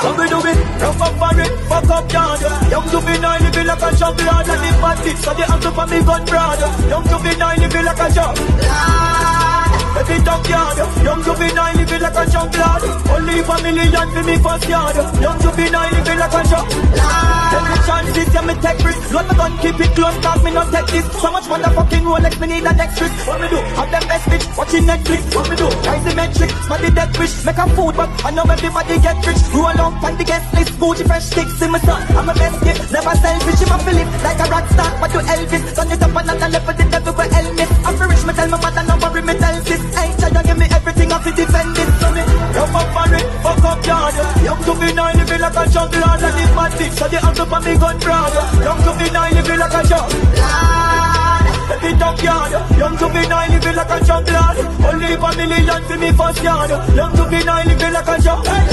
How we do it? Rough up for it, fuck up yard. Young juvenile living like a job lord. And the bandits, so they have to for me gun broad. Young juvenile living like a job every junkyard. Young juvenile living like a jump lord. Only for million for me first yard. Young juvenile living like a jump lord. Every chance this yeah me take risk. Load my gun, keep it close, cause me not take this. So much motherfucking Rolex, me need a next trick. What me do? Have them best bitch, watching Netflix. What me do? Rise the metric, smell the dead fish. Make a food, but I know everybody get rich. Roll along, find the guest list. Gucci fresh sticks in my son. I'm a best gift, never selfish. I'm a Philip, like a rock star. But you Elvis, turn it up another level. The devil will help me. I'm for rich, me tell my mother, no worry, me tell this. Hey, child, give me everything, I fi defend it. So me, rough up for it, fuck up yard. Young juvenile living like a junk lord. And this man bitch, so they have to for me gun broad. Young juvenile living like a junk lord. Every junkyard. Young juvenile living like a junk lord. Only for million for me first yard. Young juvenile living like a junk.